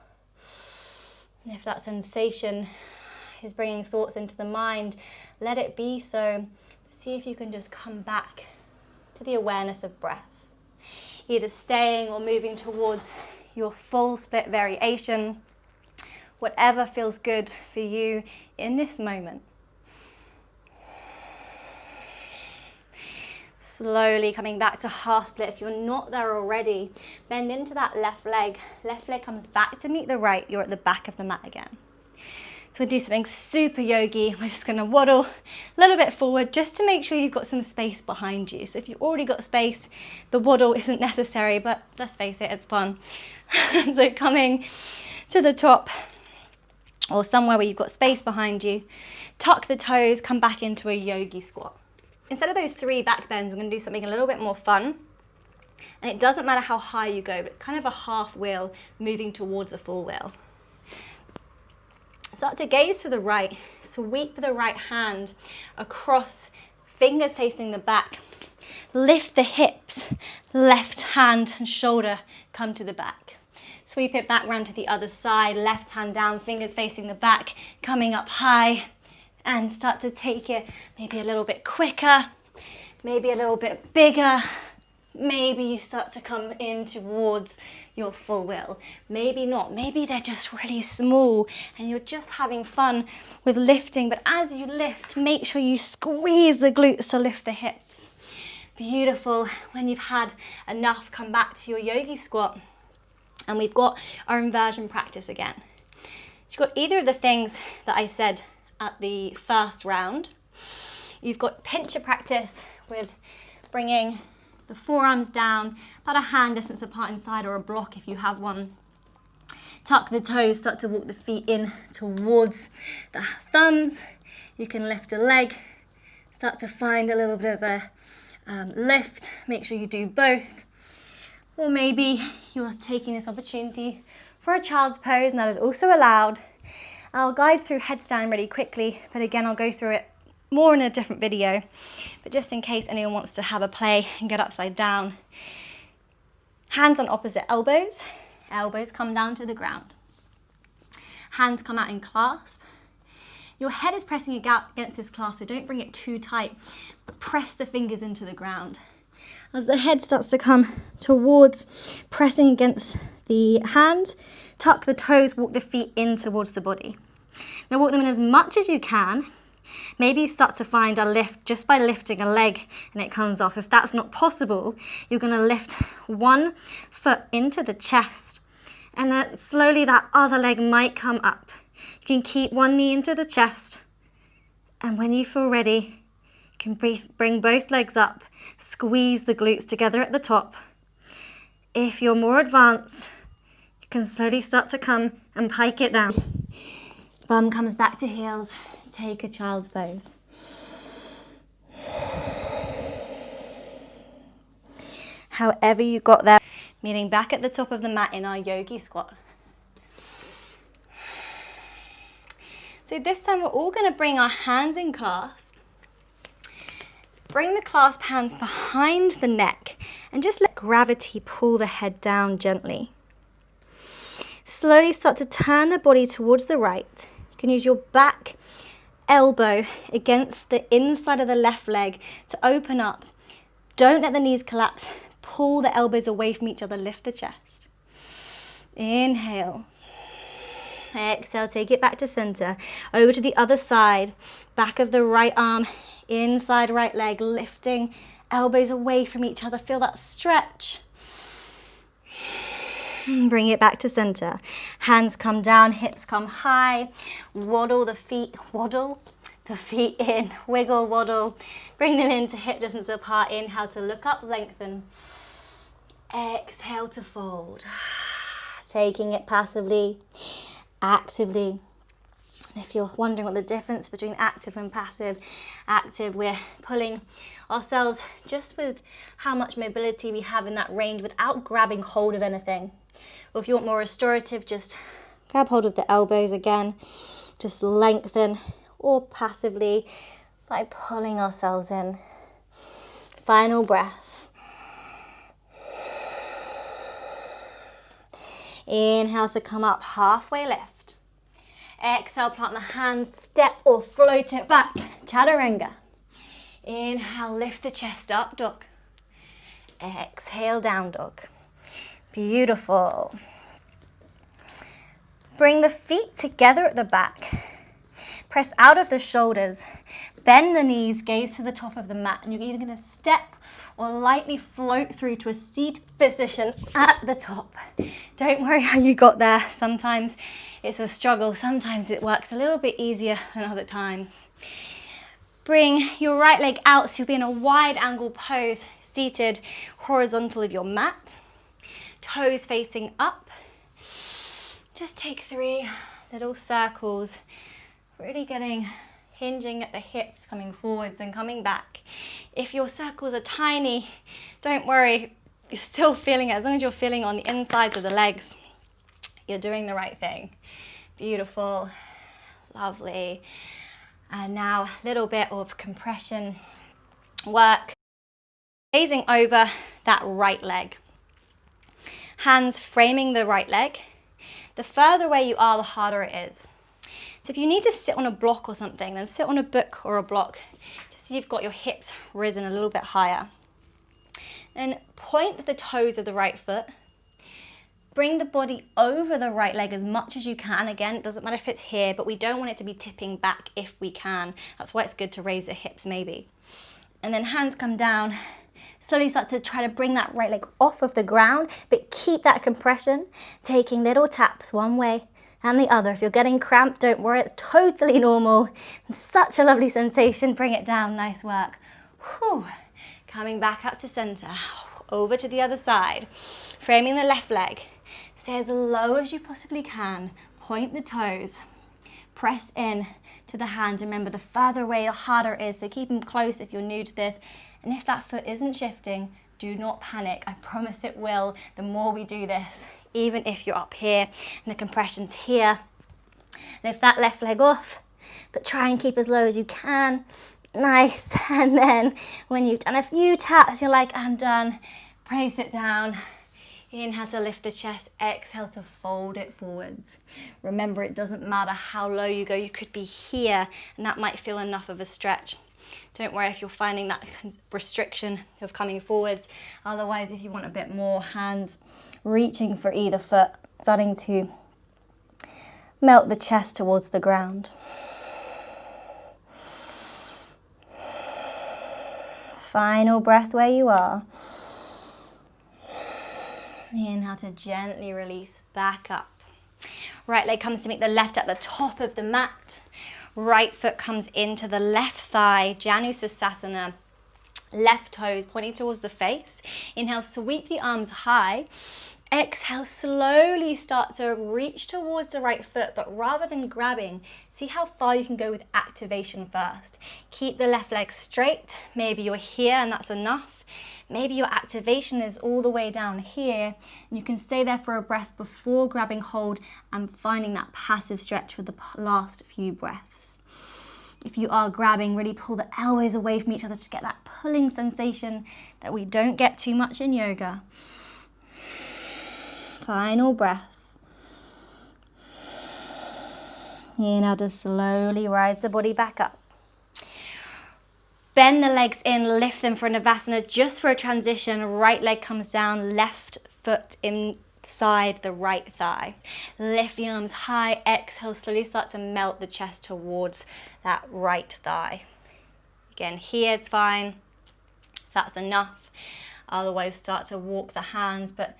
And if that sensation is bringing thoughts into the mind, let it be so. See if you can just come back to the awareness of breath, either staying or moving towards your full split variation, whatever feels good for you in this moment. Slowly coming back to half split. If you're not there already, bend into that left leg. Left leg comes back to meet the right. You're at the back of the mat again. So we'll do something super yogi. We're just going to waddle a little bit forward just to make sure you've got some space behind you. So if you've already got space, the waddle isn't necessary, but let's face it, it's fun. So coming to the top or somewhere where you've got space behind you, tuck the toes, come back into a yogi squat. Instead of those 3 back bends, we're going to do something a little bit more fun. And it doesn't matter how high you go, but it's kind of a half wheel moving towards a full wheel. Start to gaze to the right, sweep the right hand across, fingers facing the back. Lift the hips, left hand and shoulder come to the back. Sweep it back round to the other side, left hand down, fingers facing the back, coming up high. And start to take it maybe a little bit quicker, maybe a little bit bigger. Maybe you start to come in towards your full wheel. Maybe not. Maybe they're just really small and you're just having fun with lifting. But as you lift, make sure you squeeze the glutes to lift the hips. Beautiful. When you've had enough, come back to your yogi squat. And we've got our inversion practice again. So you've got either of the things that I said at the first round. You've got pincher practice with bringing the forearms down, about a hand distance apart inside or a block if you have one. Tuck the toes, start to walk the feet in towards the thumbs. You can lift a leg, start to find a little bit of a lift. Make sure you do both. Or maybe you're taking this opportunity for a child's pose, and that is also allowed. I'll guide through headstand really quickly, but again, I'll go through it more in a different video. But just in case anyone wants to have a play and get upside down. Hands on opposite elbows. Elbows come down to the ground. Hands come out in clasp. Your head is pressing against this clasp, so don't bring it too tight, but press the fingers into the ground. As the head starts to come towards, pressing against the hands, tuck the toes, walk the feet in towards the body. Now walk them in as much as you can. Maybe start to find a lift just by lifting a leg and it comes off. If that's not possible, you're going to lift one foot into the chest and then slowly that other leg might come up. You can keep one knee into the chest, and when you feel ready, you can bring both legs up, squeeze the glutes together at the top. If you're more advanced, you can slowly start to come and pike it down. Bum comes back to heels. Take a child's pose. However you got there, meeting back at the top of the mat in our yogi squat. So this time we're all going to bring our hands in clasp. Bring the clasp hands behind the neck and just let gravity pull the head down gently. Slowly start to turn the body towards the right. You can use your back elbow against the inside of the left leg to open up. Don't let the knees collapse. Pull the elbows away from each other. Lift the chest. Inhale. Exhale, take it back to center. Over to the other side. Back of the right arm Inside right leg, lifting elbows away from each other. Feel that stretch. Bring it back to center. Hands come down, hips come high. Waddle the feet in. Wiggle, waddle. Bring them into hip distance apart. Inhale to look up, lengthen. Exhale to fold. Taking it passively, actively. And if you're wondering what the difference between active and passive, active, we're pulling ourselves just with how much mobility we have in that range without grabbing hold of anything. Or if you want more restorative, just grab hold of the elbows again, just lengthen, or passively by pulling ourselves in. Final breath. Inhale to come up, halfway lift. Exhale, plant the hands, step or float it back, chaturanga. Inhale, lift the chest up, dog. Exhale, down dog. Beautiful. Bring the feet together at the back. Press out of the shoulders. Bend the knees, gaze to the top of the mat. And you're either going to step or lightly float through to a seat position at the top. Don't worry how you got there. Sometimes it's a struggle. Sometimes it works a little bit easier than other times. Bring your right leg out so you'll be in a wide angle pose, seated horizontal of your mat. Toes facing up. Just take 3 little circles, really hinging at the hips, coming forwards and coming back. If your circles are tiny, don't worry, you're still feeling it. As long as you're feeling on the insides of the legs, you're doing the right thing. Beautiful, lovely. And now a little bit of compression work. Gazing over that right leg. Hands framing the right leg. The further away you are, the harder it is. So if you need to sit on a block or something, then sit on a book or a block, just so you've got your hips risen a little bit higher. Then point the toes of the right foot. Bring the body over the right leg as much as you can. Again, it doesn't matter if it's here, but we don't want it to be tipping back if we can. That's why it's good to raise the hips maybe. And then hands come down. Slowly start to try to bring that right leg off of the ground, but keep that compression, taking little taps one way and the other. If you're getting cramped, don't worry, it's totally normal. Such a lovely sensation. Bring it down, nice work. Whew. Coming back up to center, over to the other side. Framing the left leg. Stay as low as you possibly can. Point the toes. Press in to the hands. Remember, the further away, the harder it is, so keep them close if you're new to this. And if that foot isn't shifting, do not panic. I promise it will. The more we do this, even if you're up here and the compression's here. Lift that left leg off, but try and keep as low as you can. Nice. And then when you've done a few taps, you're like, I'm done. Place it down. Inhale to lift the chest. Exhale to fold it forwards. Remember, it doesn't matter how low you go. You could be here, and that might feel enough of a stretch. Don't worry if you're finding that restriction of coming forwards. Otherwise, if you want a bit more, hands reaching for either foot, starting to melt the chest towards the ground. Final breath where you are. Inhale to gently release back up. Right leg comes to meet the left at the top of the mat. Right foot comes into the left thigh, Janusasana. Left toes pointing towards the face. Inhale, sweep the arms high. Exhale, slowly start to reach towards the right foot, but rather than grabbing, see how far you can go with activation first. Keep the left leg straight. Maybe you're here and that's enough. Maybe your activation is all the way down here, and you can stay there for a breath before grabbing hold and finding that passive stretch for the last few breaths. If you are grabbing, really pull the elbows away from each other to get that pulling sensation that we don't get too much in yoga. Final breath. Inhale to slowly rise the body back up. Bend the legs in, lift them for Navasana just for a transition. Right leg comes down, left foot inside the right thigh. Lift the arms high, exhale, slowly start to melt the chest towards that right thigh. Again, here it's fine. That's enough. Otherwise, start to walk the hands, but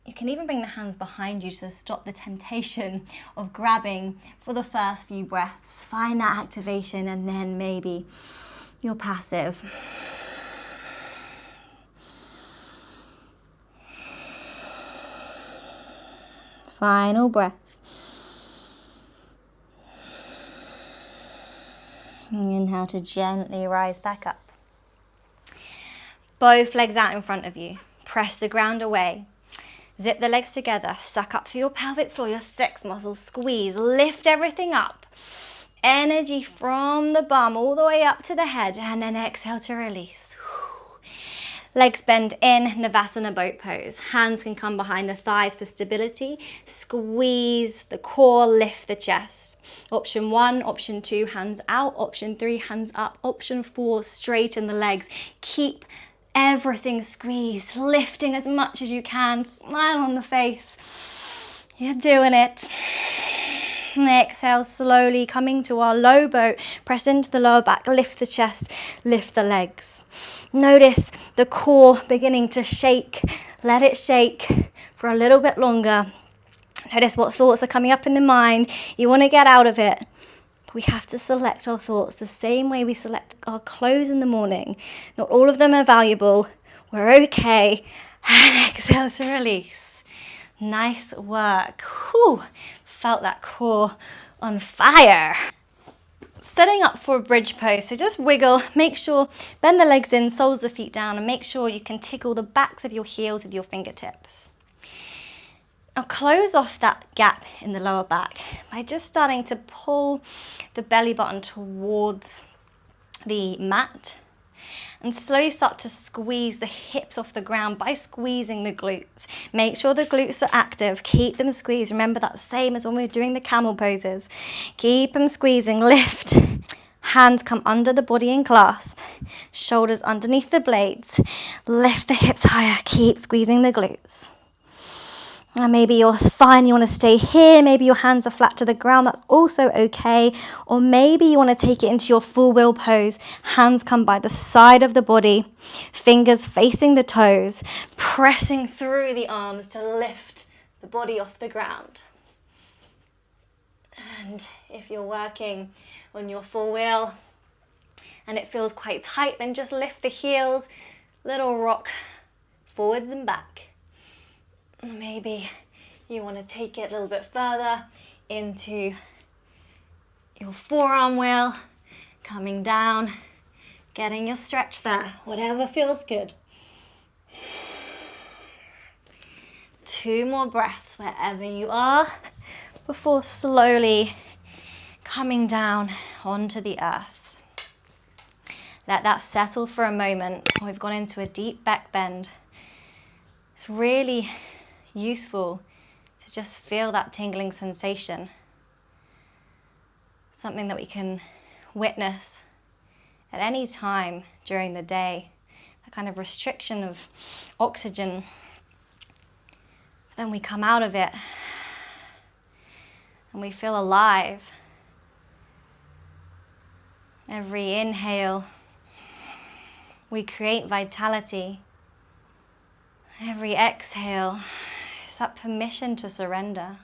you can even bring the hands behind you to stop the temptation of grabbing for the first few breaths. Find that activation, and then maybe you're passive. Final breath. Inhale to gently rise back up. Both legs out in front of you. Press the ground away. Zip the legs together. Suck up through your pelvic floor, your sex muscles. Squeeze. Lift everything up. Energy from the bum all the way up to the head. And then exhale to release. Legs bend in, Navasana boat pose. Hands can come behind the thighs for stability. Squeeze the core, lift the chest. Option 1, option 2, hands out. Option 3, hands up. Option 4, straighten the legs. Keep everything squeezed, lifting as much as you can. Smile on the face. You're doing it. Exhale slowly, coming to our low boat. Press into the lower back, lift the chest, lift the legs. Notice the core beginning to shake. Let it shake for a little bit longer. Notice what thoughts are coming up in the mind. You want to get out of it. We have to select our thoughts the same way we select our clothes in the morning. Not all of them are valuable. We're okay. And exhale to release. Nice work. Whew. Felt that core on fire. Setting up for a bridge pose, so just wiggle, make sure, bend the legs in, soles of the feet down, and make sure you can tickle the backs of your heels with your fingertips. Now close off that gap in the lower back by just starting to pull the belly button towards the mat and slowly start to squeeze the hips off the ground by squeezing the glutes. Make sure the glutes are active. Keep them squeezed. Remember, that's the same as when we were doing the camel poses. Keep them squeezing. Lift. Hands come under the body and clasp. Shoulders underneath the blades. Lift the hips higher. Keep squeezing the glutes. And maybe you're fine, you want to stay here, maybe your hands are flat to the ground, that's also okay. Or maybe you want to take it into your full wheel pose. Hands come by the side of the body, fingers facing the toes, pressing through the arms to lift the body off the ground. And if you're working on your full wheel and it feels quite tight, then just lift the heels, little rock forwards and back. Maybe you want to take it a little bit further into your forearm wheel, coming down, getting your stretch there, whatever feels good. 2 more breaths wherever you are before slowly coming down onto the earth. Let that settle for a moment. We've gone into a deep back bend. It's really useful to just feel that tingling sensation. Something that we can witness at any time during the day. A kind of restriction of oxygen. Then we come out of it and we feel alive. Every inhale, we create vitality. Every exhale is that permission to surrender.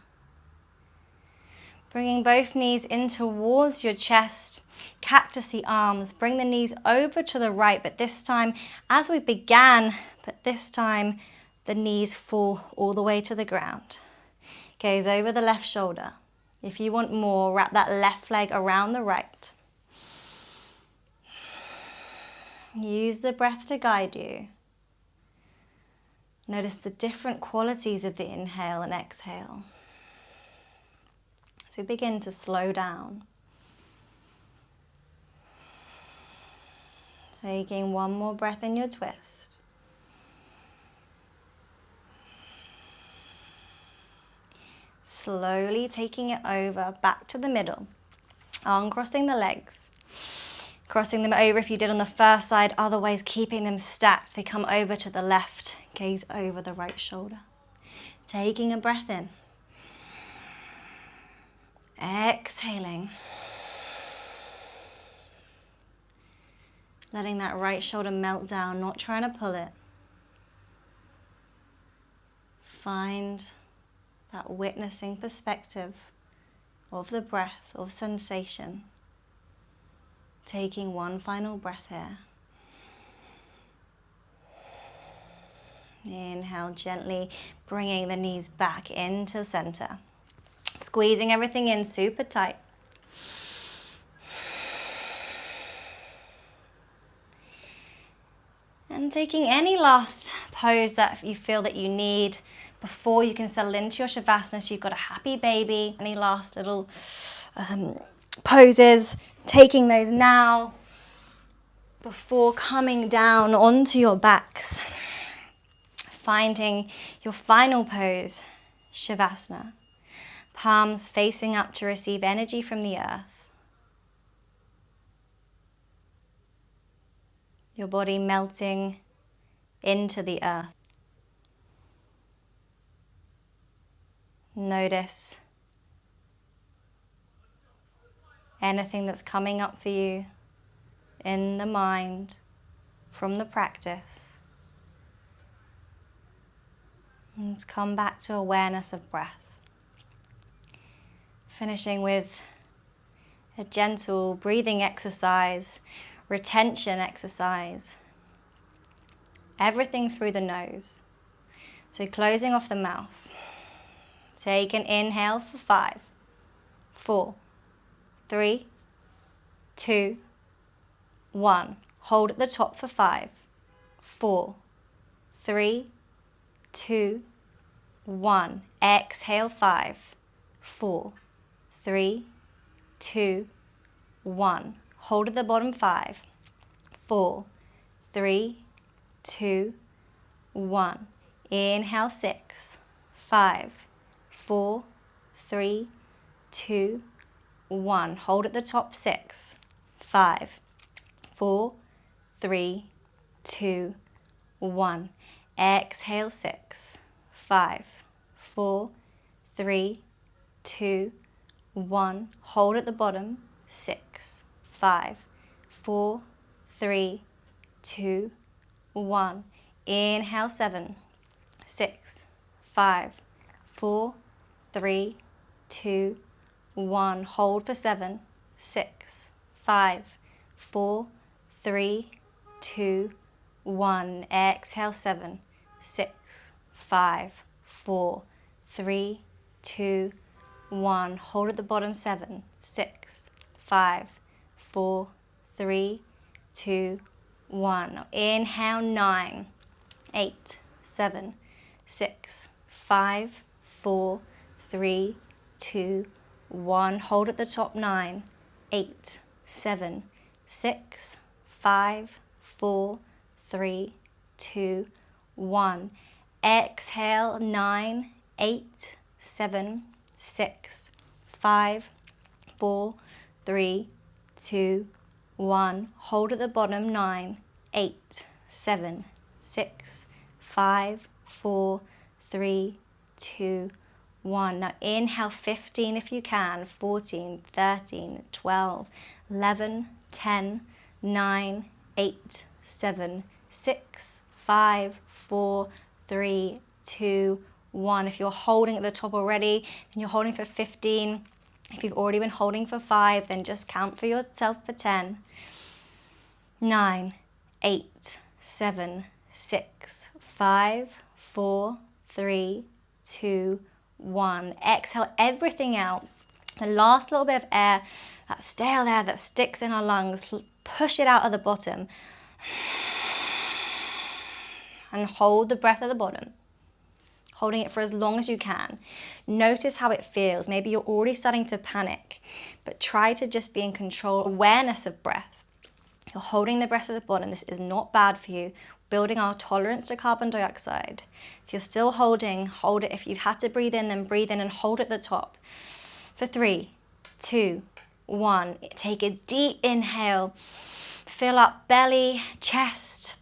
Bringing both knees in towards your chest, cactus the arms, bring the knees over to the right, but this time, as we began, but this time, the knees fall all the way to the ground. Gaze over the left shoulder. If you want more, wrap that left leg around the right. Use the breath to guide you. Notice the different qualities of the inhale and exhale. So begin to slow down. Taking 1 more breath in your twist. Slowly taking it over, back to the middle. Uncrossing the legs. Crossing them over if you did on the first side, otherwise keeping them stacked. They come over to the left, gaze over the right shoulder. Taking a breath in. Exhaling. Letting that right shoulder melt down, not trying to pull it. Find that witnessing perspective of the breath, of sensation. Taking one final breath here. Inhale, gently bringing the knees back into center. Squeezing everything in super tight. And taking any last pose that you feel that you need before you can settle into your Shavasana, so you've got a happy baby. Any last little poses, taking those now before coming down onto your backs. Finding your final pose, Shavasana. Palms facing up to receive energy from the earth. Your body melting into the earth. Notice anything that's coming up for you in the mind from the practice. And come back to awareness of breath. Finishing with a gentle breathing exercise, retention exercise. Everything through the nose. So closing off the mouth. Take an inhale for 5, 4, 3, 2, 1. Hold at the top for 5, 4, 3, 2, 1. Exhale 5, 4, 3, 2, 1. Hold at the bottom 5, 4, 3, 2, 1. Inhale 6, 5, 4, 3, 2, 1. Hold at the top 6, 5, 4, 3, 2, 1. Exhale 6, 5, 4, 3, 2, 1. Hold at the bottom 6, 5, 4, 3, 2, 1. Inhale 7, 6, 5, 4, 3, 2, 1. Hold for 7, 6, 5, 4, 3, 2, 1. Exhale 7, 6, 5, 4, 3, 2, 1. Hold at the bottom 7, 6, 5, 4, 3, 2, 1. Now inhale 9, 8, 7, 6, 5, 4, 3, 2, 1. Hold at the top 9, 8, 7, 6, 5, 4, 3, 2, 1. Exhale 9, 8, 7, 6, 5, 4, 3, 2, 1. Hold at the bottom 9, 8, 7, 6, 5, 4, 3, 2, 1. Now inhale 15 if you can, 14, 13, 12, 11, 10, 9, 8, 7, 6, 5, 4, 3, 2, 1. If you're holding at the top already, then you're holding for 15. If you've already been holding for 5, then just count for yourself for 10. 9, 8, 7, 6, 5, 4, 3, 2, 1. Exhale everything out. The last little bit of air, that stale air that sticks in our lungs, push it out at the bottom. And hold the breath at the bottom. Holding it for as long as you can. Notice how it feels. Maybe you're already starting to panic, but try to just be in control. Awareness of breath. You're holding the breath at the bottom. This is not bad for you. Building our tolerance to carbon dioxide. If you're still holding, hold it. If you've had to breathe in, then breathe in and hold at the top. For 3, 2, 1. Take a deep inhale. Fill up belly, chest,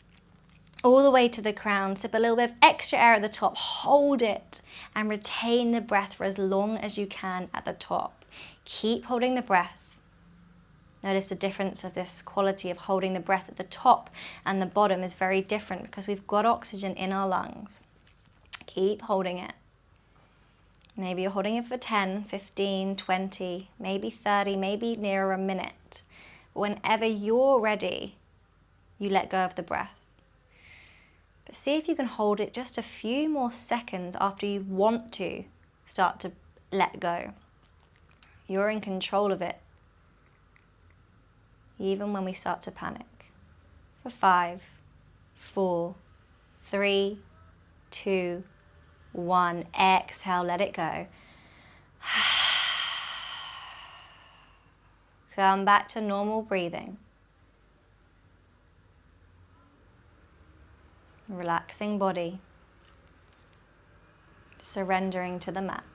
all the way to the crown. Sip a little bit of extra air at the top. Hold it and retain the breath for as long as you can at the top. Keep holding the breath. Notice the difference of this quality of holding the breath at the top and the bottom is very different because we've got oxygen in our lungs. Keep holding it. Maybe you're holding it for 10, 15, 20, maybe 30, maybe near a minute. Whenever you're ready, you let go of the breath. But see if you can hold it just a few more seconds after you want to start to let go. You're in control of it, even when we start to panic. For 5, 4, 3, 2, 1. Exhale, let it go. Come back to normal breathing. Relaxing body. Surrendering to the mat.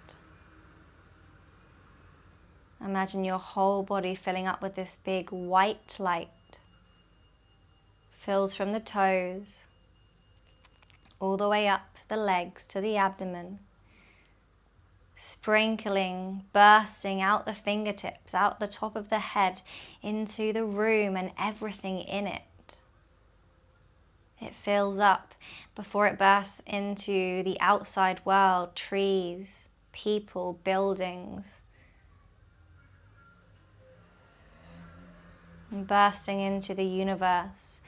Imagine your whole body filling up with this big white light. Fills from the toes, all the way up the legs to the abdomen. Sprinkling, bursting out the fingertips, out the top of the head, into the room and everything in it. It fills up before it bursts into the outside world, trees, people, buildings. And bursting into the universe,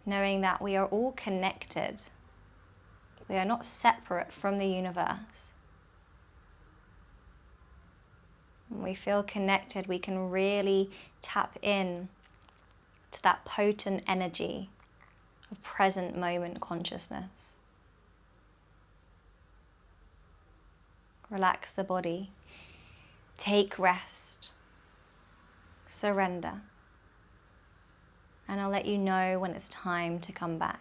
knowing that we are all connected. We are not separate from the universe. When we feel connected, we can really tap in to that potent energy of present moment consciousness. Relax the body. Take rest. Surrender. And I'll let you know when it's time to come back.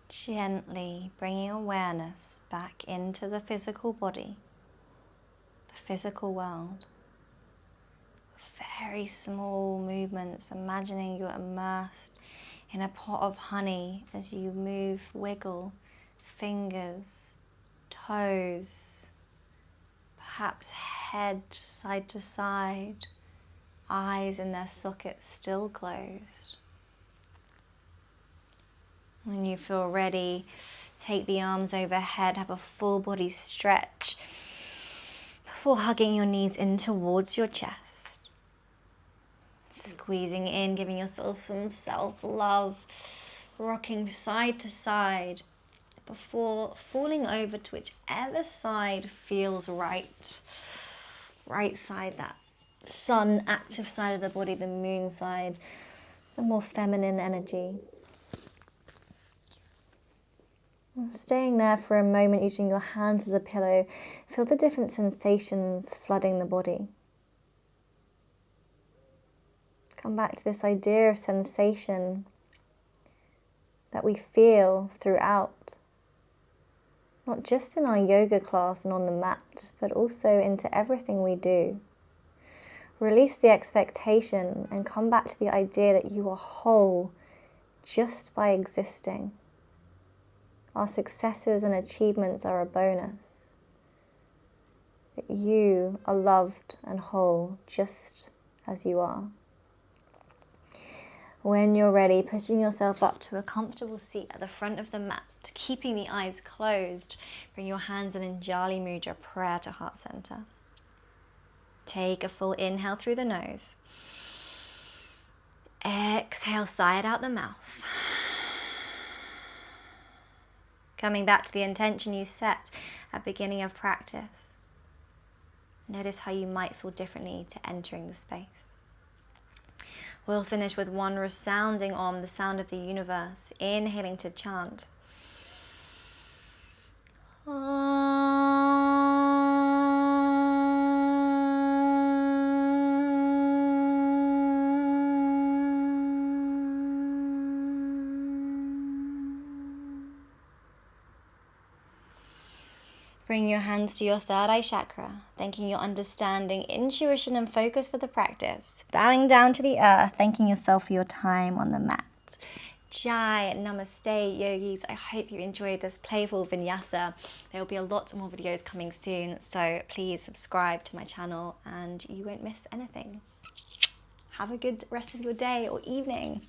Gently bringing awareness back into the physical body, the physical world. Very small movements, imagining you're immersed in a pot of honey as you move, wiggle fingers, toes, perhaps head side to side, eyes in their sockets still closed. When you feel ready, take the arms overhead, have a full body stretch before hugging your knees in towards your chest. Squeezing in, giving yourself some self-love, rocking side to side before falling over to whichever side feels right. Right side, that sun active side of the body, the moon side, the more feminine energy. Staying there for a moment, using your hands as a pillow, feel the different sensations flooding the body. Come back to this idea of sensation that we feel throughout, not just in our yoga class and on the mat, but also into everything we do. Release the expectation and come back to the idea that you are whole just by existing. Our successes and achievements are a bonus. That you are loved and whole just as you are. When you're ready, pushing yourself up to a comfortable seat at the front of the mat, keeping the eyes closed, bring your hands in Anjali Mudra, prayer to heart center. Take a full inhale through the nose. Exhale, sigh it out the mouth. Coming back to the intention you set at the beginning of practice. Notice how you might feel differently to entering the space. We'll finish with one resounding Om, the sound of the universe, inhaling to chant. Bring your hands to your third eye chakra, thanking your understanding, intuition and focus for the practice. Bowing down to the earth, thanking yourself for your time on the mat. Jai, namaste yogis. I hope you enjoyed this playful vinyasa. There will be a lot more videos coming soon, so please subscribe to my channel and you won't miss anything. Have a good rest of your day or evening.